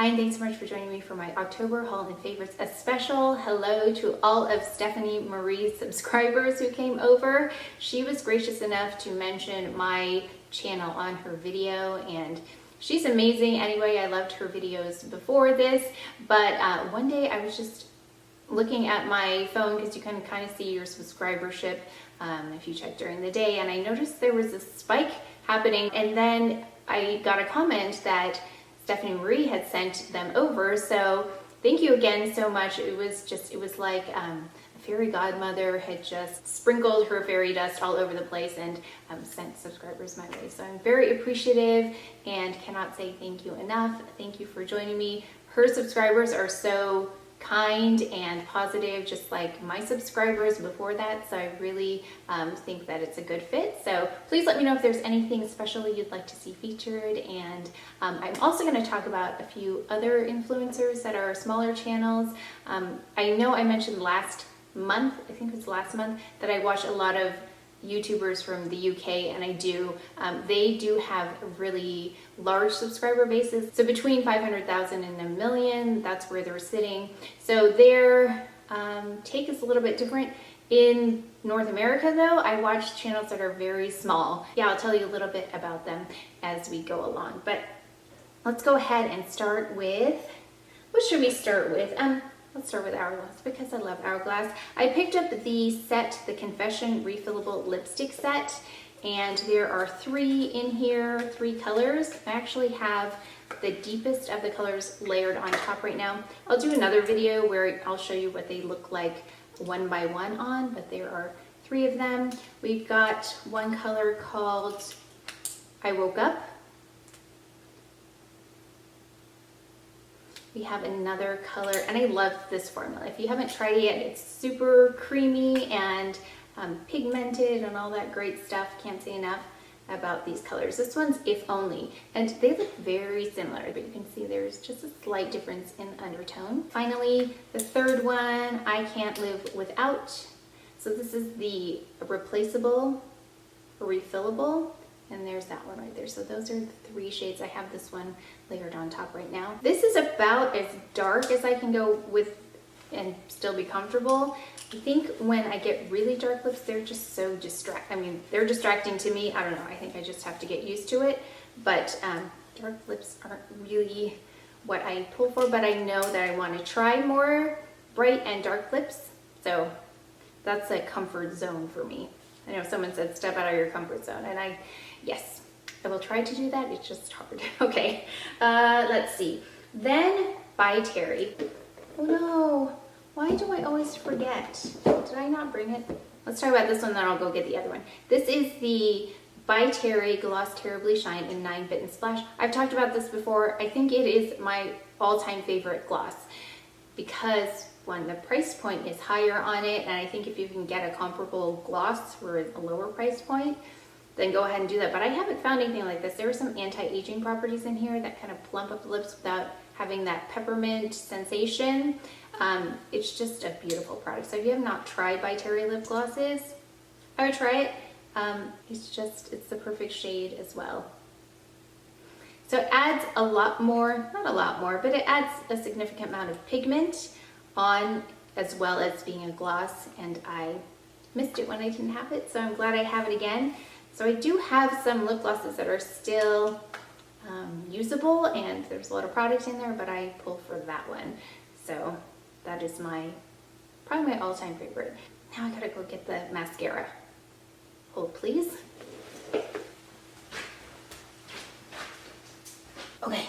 Hi, and thanks so much for joining me for my October haul and favorites. A special hello to all of Stephanie Marie's subscribers who came over. She was gracious enough to mention my channel on her video, and she's amazing. Anyway, I loved her videos before this, but one day I was just looking at my phone because you can kind of see your subscribership if you check during the day, and I noticed there was a spike happening, and then I got a comment that Stephanie Marie had sent them over. So thank you again so much. It was like a fairy godmother had just sprinkled her fairy dust all over the place and sent subscribers my way. So I'm very appreciative and cannot say thank you enough. Thank you for joining me. Her subscribers are so kind and positive, just like my subscribers before that. So I really think that it's a good fit. So please let me know if there's anything special you'd like to see featured. And I'm also going to talk about a few other influencers that are smaller channels. I know I mentioned last month, I think it was last month, that I watch a lot of YouTubers from the UK, and I do. They do have really large subscriber bases. So between 500,000 and 1 million, that's where they're sitting. So their take is a little bit different. In North America though, I watch channels that are very small. Yeah, I'll tell you a little bit about them as we go along. But let's go ahead and start with, what should we start with? Let's start with Hourglass because I love Hourglass. I picked up the set, the Confession Refillable Lipstick Set, and there are 3 in here, 3 colors. I actually have the deepest of the colors layered on top right now. I'll do another video where I'll show you what they look like one by one on, but there are 3 of them. We've got one color called I Woke Up. We have another color, and I love this formula. If you haven't tried it yet, it's super creamy and pigmented and all that great stuff. Can't say enough about these colors. This one's If Only, and they look very similar, but you can see there's just a slight difference in undertone. Finally, the third one, I Can't Live Without. So this is the replaceable, refillable, and there's that one right there. So those are the 3 shades. I have this one layered on top right now. This is about as dark as I can go with and still be comfortable. I think when I get really dark lips, they're just so they're distracting to me. I don't know, I think I just have to get used to it. But dark lips aren't really what I pull for, but I know that I want to try more bright and dark lips. So that's a comfort zone for me. I know someone said step out of your comfort zone, and yes, I will try to do that. It's just hard. Okay, let's see. Then by Terry. Oh no, why do I always forget? Did I not bring it? Let's talk about this one, then I'll go get the other one. This is the by Terry Gloss Terribly Shine in 9 Bit and Splash. I've talked about this before. I think it is my all-time favorite gloss because, one, the price point is higher on it, and I think if you can get a comparable gloss for a lower price point, then go ahead and do that. But I haven't found anything like this. There are some anti-aging properties in here that kind of plump up the lips without having that peppermint sensation. It's just a beautiful product. So if you have not tried by Terry lip glosses, I would try it. It's the perfect shade as well. So it adds a lot more, not a lot more, but it adds a significant amount of pigment on, as well as being a gloss, and I missed it when I didn't have it, so I'm glad I have it again. So I do have some lip glosses that are still usable, and there's a lot of product in there, but I pull for that one. So that is probably my all-time favorite. Now I gotta go get the mascara. Hold please. Okay.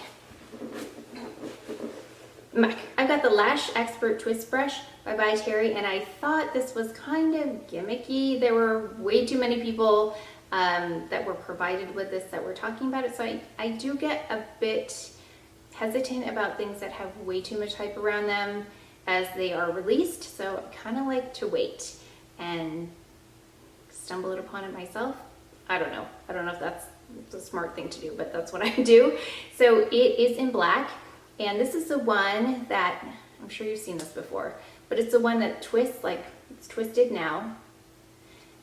I'm back. I've got the Lash-Expert Twist Brush by Terry, and I thought this was kind of gimmicky. There were way too many people that were provided with this that were talking about it, so I do get a bit hesitant about things that have way too much hype around them as they are released, so I kind of like to wait and stumble upon it myself. I don't know if that's a smart thing to do, but that's what I do. So it is in black, and this is the one that, I'm sure you've seen this before, but it's the one that twists, like it's twisted now,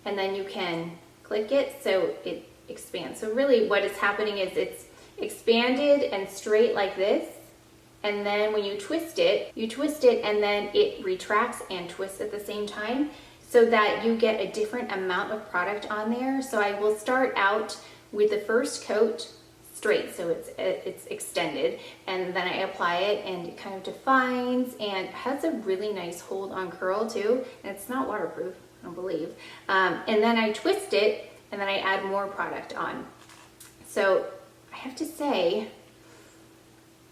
and then you can click it so it expands. So really what is happening is it's expanded and straight like this, and then when you twist it and then it retracts and twists at the same time so that you get a different amount of product on there. So I will start out with the first coat straight, so it's extended, and then I apply it and it kind of defines and has a really nice hold on curl too, and it's not waterproof, I don't believe. And then I twist it and then I add more product on. So I have to say,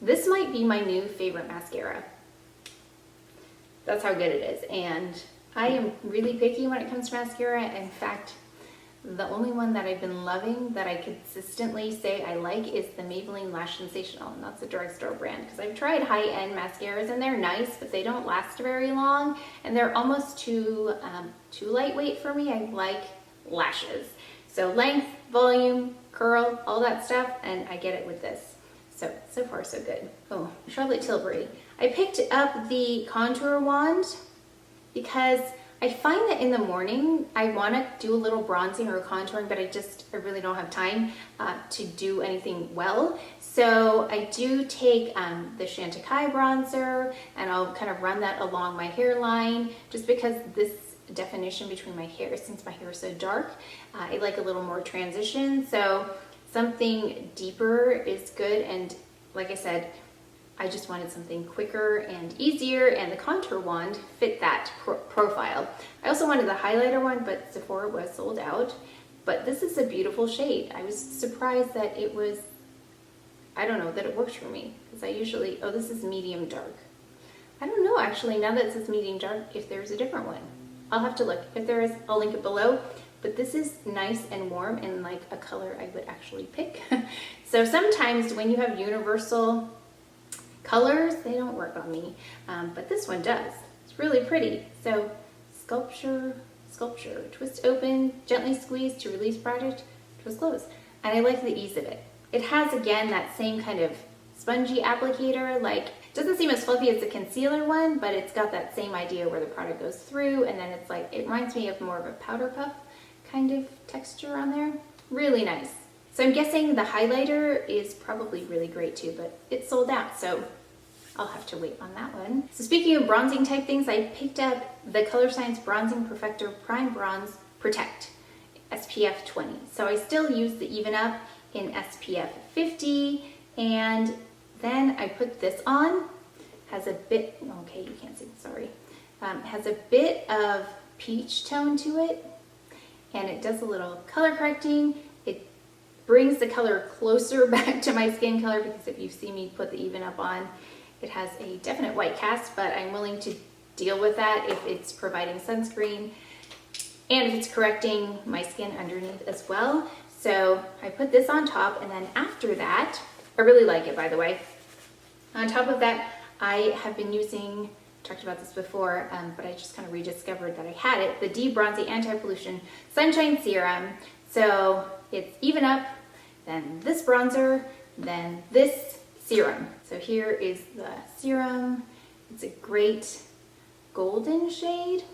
this might be my new favorite mascara. That's how good it is. And I am really picky when it comes to mascara. In fact, the only one that I've been loving that I consistently say I like is the Maybelline Lash Sensational, and that's a drugstore brand, because I've tried high-end mascaras and they're nice, but they don't last very long and they're almost too lightweight for me. I like lashes. So length, volume, curl, all that stuff, and I get it with this. So far so good. Oh, Charlotte Tilbury. I picked up the contour wand because I find that in the morning I want to do a little bronzing or contouring, but I really don't have time to do anything well. So I do take the Chantecaille bronzer and I'll kind of run that along my hairline, just because this definition between my hair, since my hair is so dark, I like a little more transition. So something deeper is good, and like I said, I just wanted something quicker and easier, and the contour wand fit that profile. I also wanted the highlighter one, but Sephora was sold out. But this is a beautiful shade. I was surprised that it was, I don't know, that it works for me, because I usually, oh, this is medium dark. I don't know actually, now that it says medium dark, if there's a different one. I'll have to look. If there is, I'll link it below. But this is nice and warm and like a color I would actually pick. So sometimes when you have universal colors, they don't work on me. But this one does. It's really pretty. So sculpture, twist open, gently squeeze to release product, twist close. And I like the ease of it. It has, again, that same kind of spongy applicator. Like, it doesn't seem as fluffy as the concealer one, but it's got that same idea where the product goes through, and then it's like, it reminds me of more of a powder puff kind of texture on there. Really nice. So I'm guessing the highlighter is probably really great too, but it's sold out, so I'll have to wait on that one. So speaking of bronzing type things, I picked up the Color Science Bronzing Perfector Prime Bronze Protect SPF 20. So I still use the Even Up in SPF 50, and then I put this on. Has a bit, okay, you can't see, sorry. Has a bit of peach tone to it, and it does a little color correcting. It brings the color closer back to my skin color, because if you see me put the Even Up on, it has a definite white cast, but I'm willing to deal with that if it's providing sunscreen and if it's correcting my skin underneath as well. So I put this on top, and then after that, I really like it, by the way. On top of that, I have been using, talked about this before, but I just kind of rediscovered that I had it, the D-Bronzi Anti-Pollution Sunshine Serum. So it's Even Up, then this bronzer, then this serum. So here is the serum. It's a great golden shade.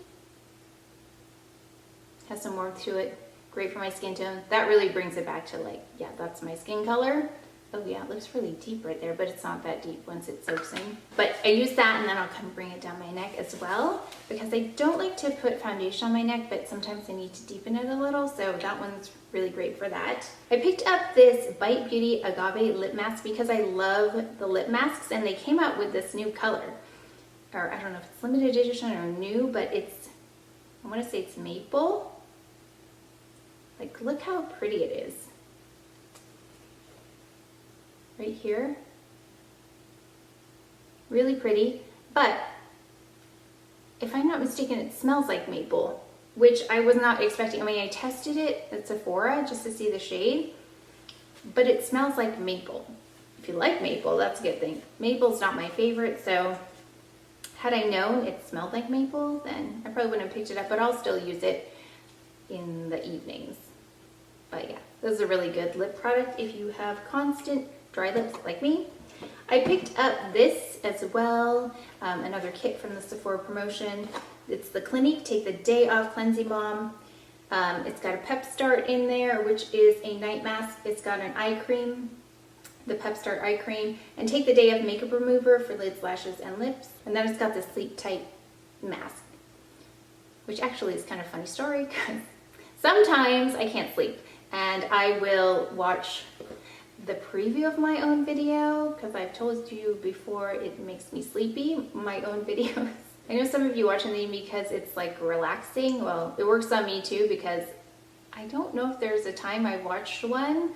Has some warmth to it. Great for my skin tone. That really brings it back to, like, yeah, that's my skin color. Oh yeah, it looks really deep right there, but it's not that deep once it soaks in. But I use that, and then I'll kind of bring it down my neck as well, because I don't like to put foundation on my neck, but sometimes I need to deepen it a little, so that one's really great for that. I picked up this Bite Beauty Agave lip mask because I love the lip masks, and they came out with this new color. Or I don't know if it's limited edition or new, but it's, I want to say it's maple. Like, look how pretty it is. Right here. Really pretty, but if I'm not mistaken, it smells like maple, which I was not expecting. I mean, I tested it at Sephora just to see the shade, but it smells like maple. If you like maple, that's a good thing. Maple's not my favorite, so had I known it smelled like maple, then I probably wouldn't have picked it up, but I'll still use it in the evenings. But yeah, this is a really good lip product if you have constant dry lips like me. I picked up this as well, another kit from the Sephora promotion. It's the Clinique Take the Day Off Cleansing Balm. It's got a Pep Start in there, which is a night mask. It's got an eye cream the Pep Start Eye Cream, and Take the Day Off Makeup Remover for lids, lashes, and lips. And then it's got the Sleep Tight mask, which actually is kind of a funny story because sometimes I can't sleep and I will watch the preview of my own video because I've told you before it makes me sleepy, my own videos. I know some of you watching them because it's like relaxing. Well, it works on me too because I don't know if there's a time I watched one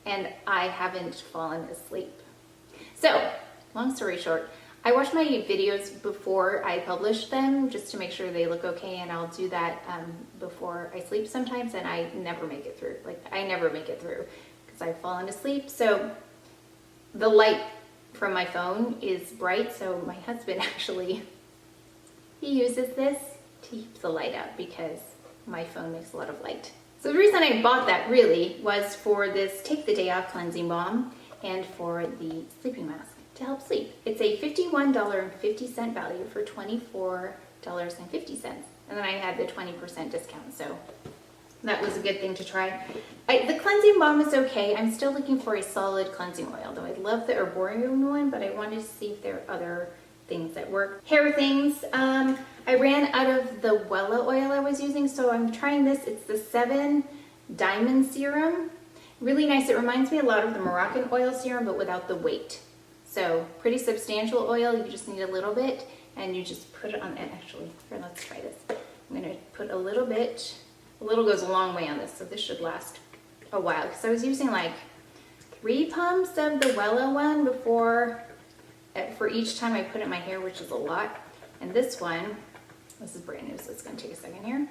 and I haven't fallen asleep. So, long story short, I watch my videos before I publish them just to make sure they look okay, and I'll do that before I sleep sometimes, and I never make it through. Like, I never make it through because I've fallen asleep. So the light from my phone is bright, so my husband actually, he uses this to keep the light up because my phone makes a lot of light. So the reason I bought that really was for this Take the Day Off Cleansing Balm and for the sleeping mask to help sleep. It's a $51.50 value for $24.50. And then I had the 20% discount, so that was a good thing to try. The cleansing balm is okay. I'm still looking for a solid cleansing oil, though I love the Armani one, but I wanted to see if there are other things that work. Hair things, I ran out of the Wella oil I was using, so I'm trying this. It's the 7 Diamond Serum. Really nice. It reminds me a lot of the Moroccan oil serum, but without the weight. So pretty substantial oil. You just need a little bit, and you just put it on. And actually, here, let's try this. I'm gonna put a little bit. A little goes a long way on this, so this should last a while. Because I was using like 3 pumps of the Wella one before, for each time I put it in my hair, which is a lot. And this one, this is brand new, so it's gonna take a second here.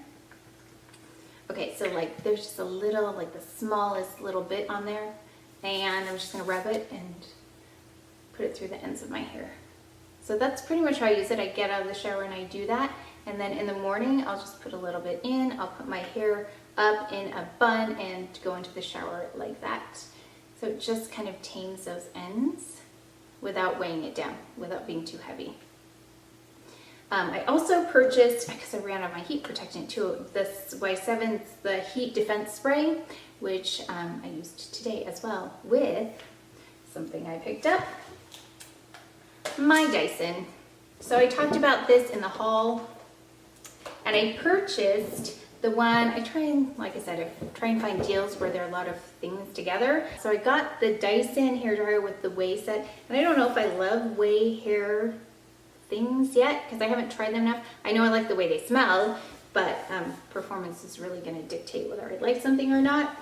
Okay, so like there's just a little, like the smallest little bit on there, and I'm just gonna rub it and put it through the ends of my hair. So that's pretty much how I use it. I get out of the shower and I do that, and then in the morning I'll just put a little bit in. I'll put my hair up in a bun and go into the shower like that. So it just kind of tames those ends without weighing it down, without being too heavy. I also purchased, because I ran out of my heat protectant too, this Y7's the Heat Defense Spray, which I used today as well with something I picked up, my Dyson. So I talked about this in the haul, and I purchased the one, I try and, like I said, I try and find deals where there are a lot of things together. So I got the Dyson hairdryer with the Way set, and I don't know if I love Way hair things yet because I haven't tried them enough. I know I like the way they smell, but performance is really going to dictate whether I like something or not.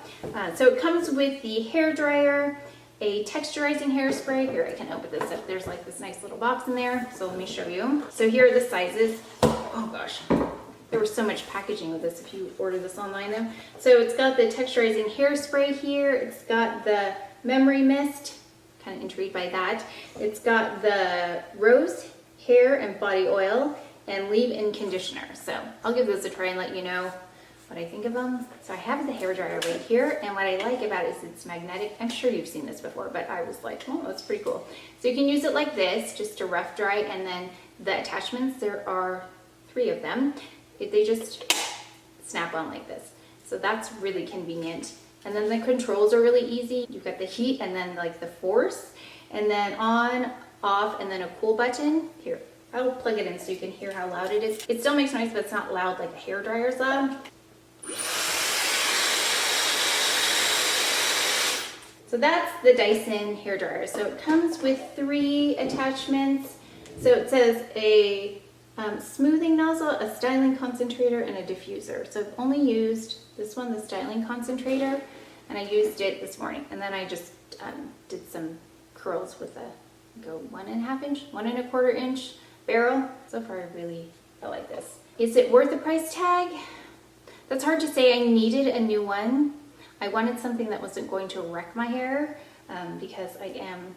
So it comes with the hair dryer, a texturizing hairspray. Here, I can open this up. There's like this nice little box in there. So let me show you. So here are the sizes. Oh gosh, there was so much packaging with this if you order this online though. So it's got the texturizing hairspray here. It's got the memory mist. Kind of intrigued by that. It's got the rose hair and body oil and leave-in conditioner. So I'll give those a try and let you know what I think of them. So I have the hair dryer right here, and what I like about it is it's magnetic. I'm sure you've seen this before, but I was like, oh, that's pretty cool. So you can use it like this, just to rough dry, and then the attachments, there are 3 of them. They just snap on like this. So that's really convenient. And then the controls are really easy. You've got the heat and then like the force, and then on, off, and then a cool button. Here, I'll plug it in so you can hear how loud it is. It still makes noise, but it's not loud like a hairdryer is loud. So that's the Dyson hairdryer. So it comes with 3 attachments. So it says a smoothing nozzle, a styling concentrator, and a diffuser. So I've only used this one, the styling concentrator, and I used it this morning. And then I just did some curls with a 1.5 inch, 1 1/4 inch barrel. So far, I like this. Is it worth the price tag? That's hard to say. I needed a new one. I wanted something that wasn't going to wreck my hair because I am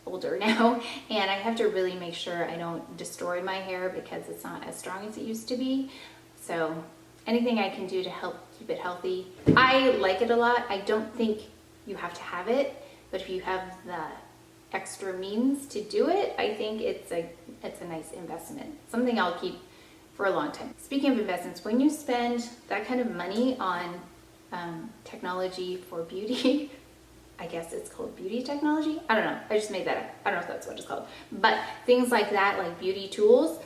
older now, and I have to really make sure I don't destroy my hair because it's not as strong as it used to be. So anything I can do to help keep it healthy. I like it a lot. I don't think you have to have it, but if you have the extra means to do it, I think it's a nice investment. Something I'll keep for a long time. Speaking of investments, when you spend that kind of money on technology for beauty, I guess it's called beauty technology. I don't know. I just made that up. I don't know if that's what it's called. But things like that, like beauty tools.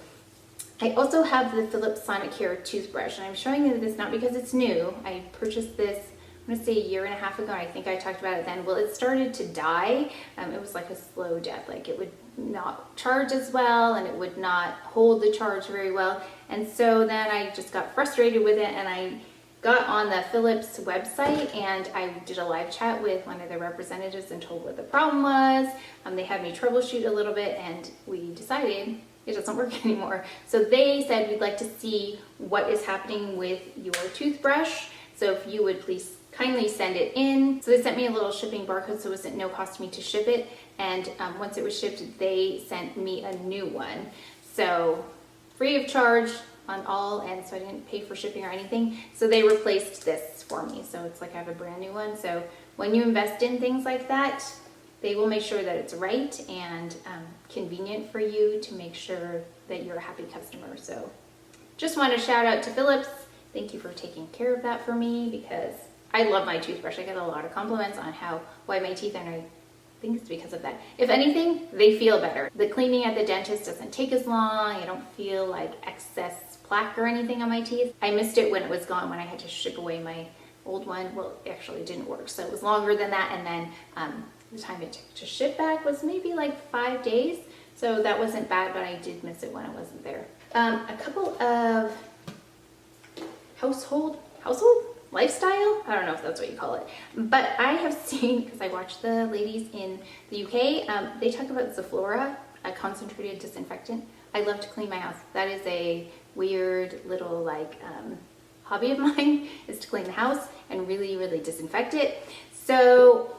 I also have the Philips Sonicare toothbrush, and I'm showing you this not because it's new. I purchased this, I'm gonna say a year and a half ago. I think I talked about it then. Well, it started to die. It was like a slow death. Like it would not charge as well, and it would not hold the charge very well. And so then I just got frustrated with it, and I got on the Philips website and I did a live chat with one of the representatives and told what the problem was. They had me troubleshoot a little bit, and we decided it doesn't work anymore. So they said, we'd like to see what is happening with your toothbrush. So if you would please kindly send it in. So they sent me a little shipping barcode, so it was no cost to me to ship it. And once it was shipped, they sent me a new one. So free of charge on all, and so I didn't pay for shipping or anything. So they replaced this for me. So it's like I have a brand new one. So when you invest in things like that, they will make sure that it's right and convenient for you to make sure that you're a happy customer. So just want to shout out to Philips. Thank you for taking care of that for me, because I love my toothbrush. I get a lot of compliments on how white my teeth are, and I think it's because of that. If anything, they feel better. The cleaning at the dentist doesn't take as long. I don't feel like excess plaque or anything on my teeth. I missed it when it was gone, when I had to ship away my old one. Well, actually it didn't work, so it was longer than that, and then the time it took to ship back was maybe like 5 days. So that wasn't bad, but I did miss it when it wasn't there. A couple of household lifestyle, I don't know if that's what you call it, but I have seen, because I watch the ladies in the UK, they talk about Zoflora, a concentrated disinfectant. I love to clean my house. That is a weird little like hobby of mine, is to clean the house and really, really disinfect it. So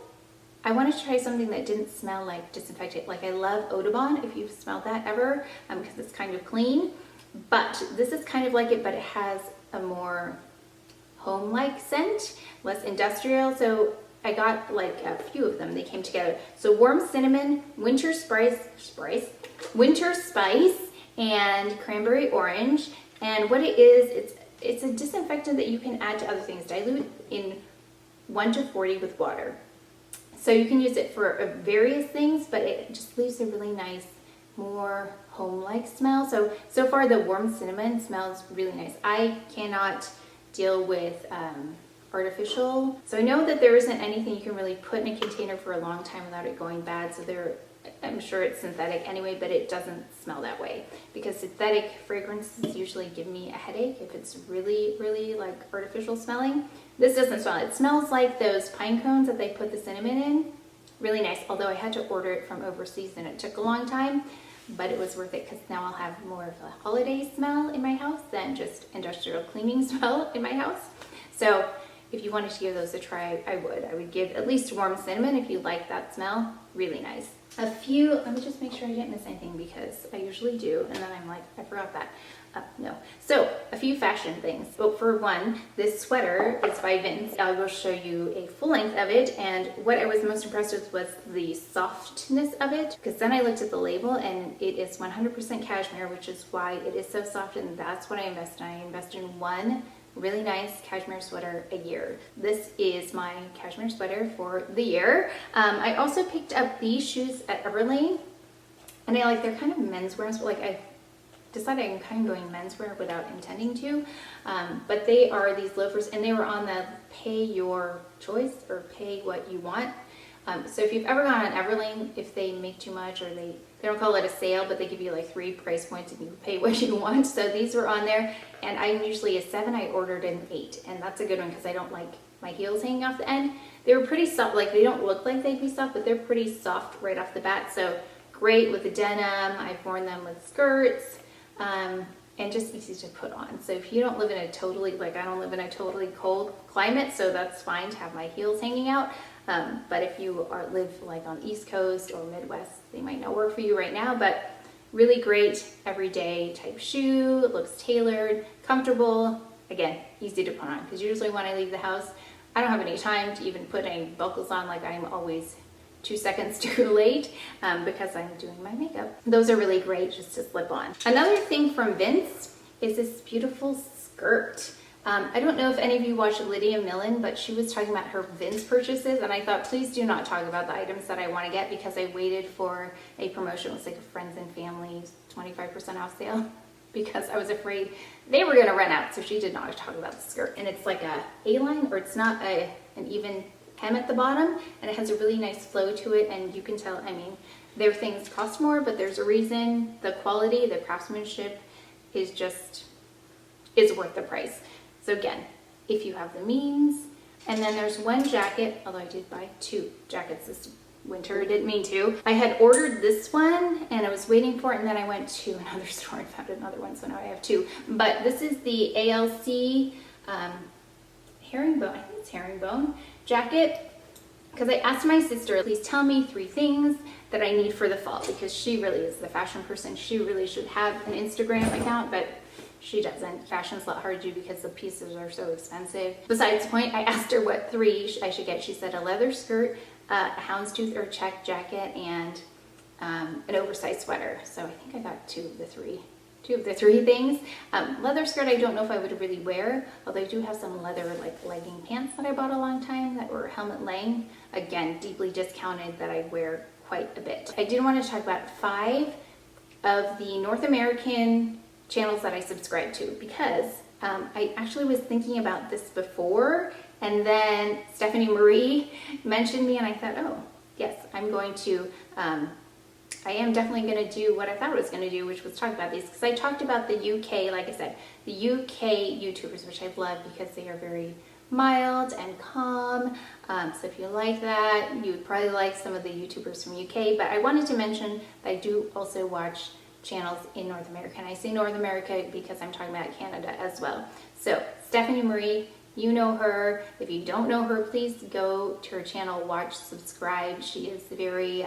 I wanted to try something that didn't smell like disinfectant. Like I love Audubon, if you've smelled that ever, because it's kind of clean. But this is kind of like it, but it has a more home-like scent, less industrial. So I got like a few of them. They came together. So warm cinnamon, winter spice, and cranberry orange. And what it is, it's a disinfectant that you can add to other things. Dilute in 1 to 40 with water. So you can use it for various things, but it just leaves a really nice, more home-like smell. So far the warm cinnamon smells really nice. I cannot deal with artificial. So I know that there isn't anything you can really put in a container for a long time without it going bad. So I'm sure it's synthetic anyway, but it doesn't smell that way, because synthetic fragrances usually give me a headache if it's really, really like artificial smelling. This doesn't smell. It smells like those pine cones that they put the cinnamon in. Really nice, although I had to order it from overseas and it took a long time, but it was worth it, because now I'll have more of a holiday smell in my house than just industrial cleaning smell in my house. So if you wanted to give those a try, I would give at least warm cinnamon if you like that smell. Really nice. Let me just make sure I didn't miss anything, because I usually do, and then I'm like, I forgot that. No. So a few fashion things. But for one, this sweater is by Vince. I will show you a full length of it, and what I was most impressed with was the softness of it, because then I looked at the label and it is 100% cashmere, which is why it is so soft, and that's what I invest in. I invest in one really nice cashmere sweater a year. This is my cashmere sweater for the year. I also picked up these shoes at Everlane, and they're kind of menswear, but like I decided I'm kind of going menswear without intending to, but they are these loafers, and they were on the pay your choice or pay what you want. So if you've ever gone on Everlane, if they make too much, or they don't call it a sale, but they give you like 3 price points and you pay what you want. So these were on there, and I'm usually a 7. I ordered an 8, and that's a good one because I don't like my heels hanging off the end. They were pretty soft. Like, they don't look like they'd be soft, but they're pretty soft right off the bat. So great with the denim. I've worn them with skirts, and just easy to put on. So if you don't live in a totally, like I don't live in a totally cold climate, so that's fine to have my heels hanging out. But if you live like on the East Coast or Midwest, they might not work for you right now, but really great everyday type shoe. It looks tailored, comfortable, again, easy to put on, because usually when I leave the house, I don't have any time to even put any buckles on. Like, I'm always 2 seconds too late because I'm doing my makeup. Those are really great just to slip on. Another thing from Vince is this beautiful skirt. I don't know if any of you watched Lydia Millen, but she was talking about her Vince purchases, and I thought, please do not talk about the items that I want to get, because I waited for a promotion. It was like a friends and family 25% off sale, because I was afraid they were going to run out. So she did not talk about the skirt. And it's like a A-line, or it's not an even hem at the bottom, and it has a really nice flow to it, and you can tell, I mean, their things cost more, but there's a reason. The quality, the craftsmanship is worth the price. So again, if you have the means. And then there's one jacket, although I did buy 2 jackets this winter, didn't mean to. I had ordered this one and I was waiting for it, and then I went to another store and found another one, so now I have 2. But this is the ALC herringbone, I think it's herringbone jacket, because I asked my sister, please tell me 3 things that I need for the fall, because she really is the fashion person. She really should have an Instagram account, but she doesn't. Fashion's a lot hard to do because the pieces are so expensive. Besides the point, I asked her what 3 I should get. She said a leather skirt, a houndstooth or check jacket, and an oversized sweater. So I think I got 2 of the 3 things. Leather skirt, I don't know if I would really wear, although I do have some leather like legging pants that I bought a long time that were helmet length. Again, deeply discounted, that I wear quite a bit. I did want to talk about 5 of the North American channels that I subscribe to, because I actually was thinking about this before, and then Stephanie Marie mentioned me, and I thought, oh yes, I'm going to I am definitely going to do what I thought I was going to do, which was talk about these, because I talked about the UK, like I said, the UK YouTubers, which I love because they are very mild and calm. So if you like that, you would probably like some of the YouTubers from UK. But I wanted to mention that I do also watch channels in North America, and I say North America because I'm talking about Canada as well. So Stephanie Marie, you know her. If you don't know her, please go to her channel, watch, subscribe. She is very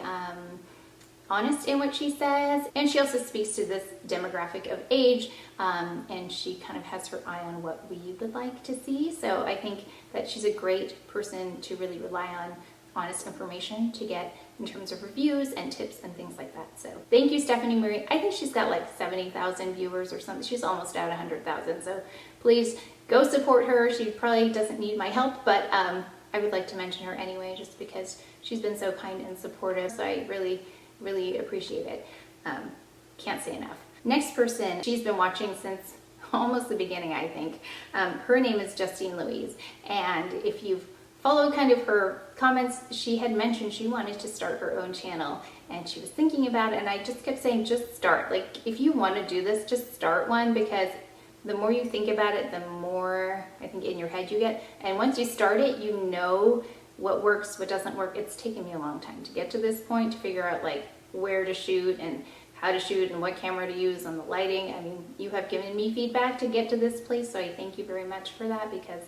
honest in what she says, and she also speaks to this demographic of age, and she kind of has her eye on what we would like to see. So I think that she's a great person to really rely on honest information to get in terms of reviews and tips and things like that. So thank you, Stephanie Marie. I think she's got like 70,000 viewers or something. She's almost at 100,000. So please go support her. She probably doesn't need my help, but I would like to mention her anyway, just because she's been so kind and supportive. So I really appreciate it. Can't say enough. Next person, she's been watching since almost the beginning, I think. Her name is Justine Louise, and if you've followed kind of her comments, she had mentioned she wanted to start her own channel, and she was thinking about it, and I just kept saying, just start. Like, if you want to do this, just start one, because the more you think about it, the more I think in your head you get, and once you start it, you know what works, what doesn't work. It's taken me a long time to get to this point, to figure out like where to shoot and how to shoot and what camera to use and the lighting. I mean, you have given me feedback to get to this place, so I thank you very much for that, because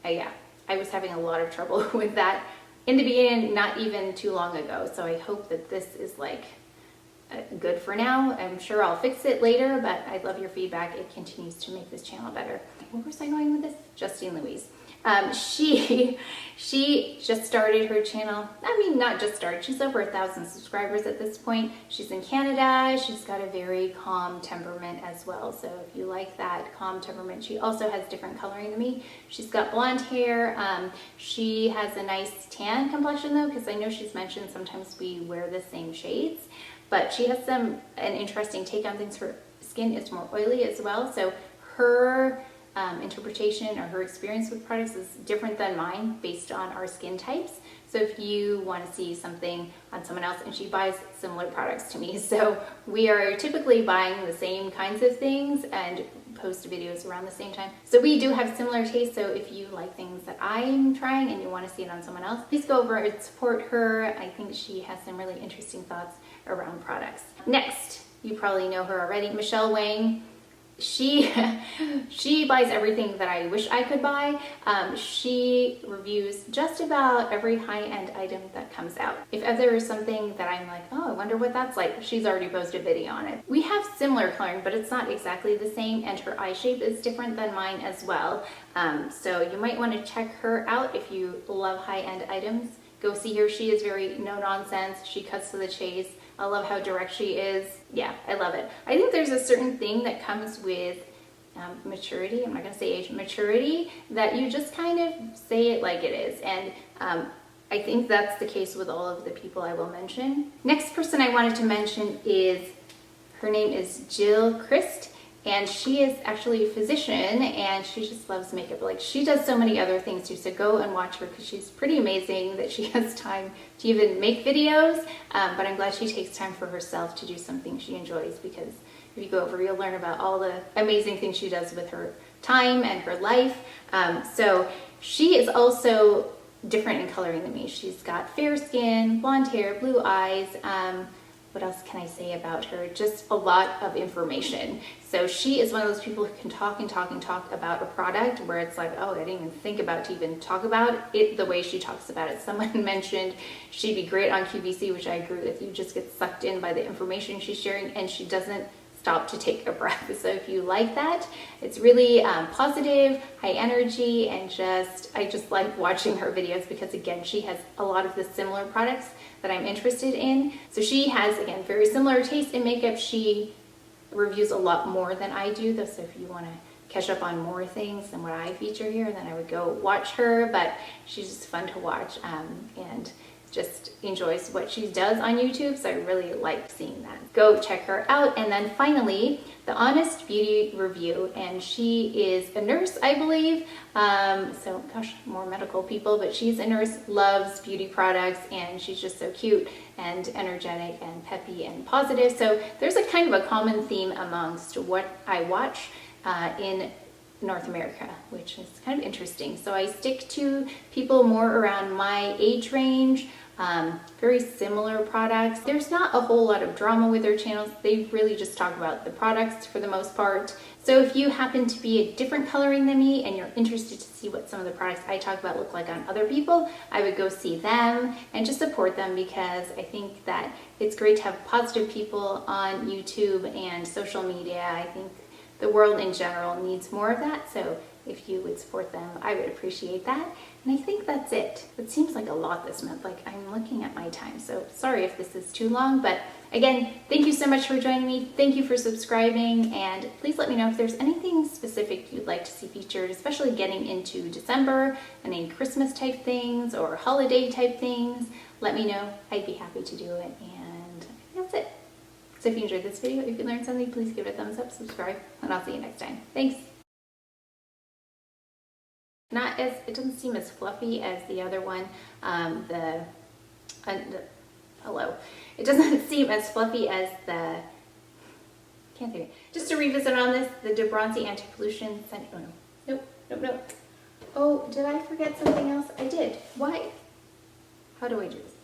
I was having a lot of trouble with that in the beginning, not even too long ago. So I hope that this is like good for now. I'm sure I'll fix it later, but I love your feedback. It continues to make this channel better. Where was I going with this? Justine Louise. She just started her channel. I mean, not just started. She's over 1,000 subscribers at this point. She's in Canada. She's got a very calm temperament as well. So if you like that calm temperament, she also has different coloring than me. She's got blonde hair. She has a nice tan complexion though, because I know she's mentioned sometimes we wear the same shades, but she has an interesting take on things. Her skin is more oily as well. So her interpretation or her experience with products is different than mine based on our skin types. So if you want to see something on someone else, and she buys similar products to me, so we are typically buying the same kinds of things and post videos around the same time. So we do have similar tastes. So if you like things that I'm trying and you want to see it on someone else, please go over and support her. I think she has some really interesting thoughts around products. Next, you probably know her already, Michelle Wang. She buys everything that I wish I could buy. She reviews just about every high-end item that comes out. If ever is something that I'm like, oh, I wonder what that's like, she's already posted a video on it. We have similar coloring, but it's not exactly the same, and her eye shape is different than mine as well. So you might want to check her out if you love high-end items. Go see her. She is very no-nonsense. She cuts to the chase. I love how direct she is. Yeah, I love it. I think there's a certain thing that comes with maturity. I'm not going to say age, maturity, that you just kind of say it like it is. And I think that's the case with all of the people I will mention. Next person I wanted to mention is, her name is Jill Christ, and she is actually a physician, and she just loves makeup. Like, she does so many other things too, so go and watch her because she's pretty amazing that she has time to even make videos, but I'm glad she takes time for herself to do something she enjoys, because if you go over, you'll learn about all the amazing things she does with her time and her life. So she is also different in coloring than me. She's got fair skin, blonde hair, blue eyes. What else can I say about her? Just a lot of information. So she is one of those people who can talk and talk and talk about a product where it's like, oh, I didn't even think about to even talk about it the way she talks about it. Someone mentioned she'd be great on QVC, which I agree with. You just get sucked in by the information she's sharing, and she doesn't stop to take a breath. So if you like that, it's really positive, high energy, and I just like watching her videos because, again, she has a lot of the similar products that I'm interested in. So she has, again, very similar taste in makeup. She reviews a lot more than I do, though, so if you want to catch up on more things than what I feature here, then I would go watch her. But she's just fun to watch, and just enjoys what she does on YouTube, so I really like seeing that. Go check her out. And then finally, the Honest Beauty Review, and she is a nurse, I believe. So gosh, more medical people, but she's a nurse, loves beauty products, and she's just so cute and energetic and peppy and positive. So there's a kind of a common theme amongst what I watch in North America, which is kind of interesting. So I stick to people more around my age range, very similar products. There's not a whole lot of drama with their channels. They really just talk about the products for the most part. So if you happen to be a different coloring than me and you're interested to see what some of the products I talk about look like on other people, I would go see them and just support them, because I think that it's great to have positive people on YouTube and social media. I think the world in general needs more of that, so if you would support them, I would appreciate that. And I think that's it. It seems like a lot this month. Like, I'm looking at my time, so sorry if this is too long, but again, thank you so much for joining me. Thank you for subscribing, and please let me know if there's anything specific you'd like to see featured, especially getting into December, any Christmas type things or holiday type things. Let me know. I'd be happy to do it, and that's it. So if you enjoyed this video, if you learned something, please give it a thumbs up, subscribe, and I'll see you next time. Thanks. It doesn't seem as fluffy as the other one. Hello. It doesn't seem as fluffy as the, can't think. Just to revisit on this, the D-Bronzi Anti-Pollution Scent. Oh no. Nope. Oh, did I forget something else? I did. Why? How do I do this?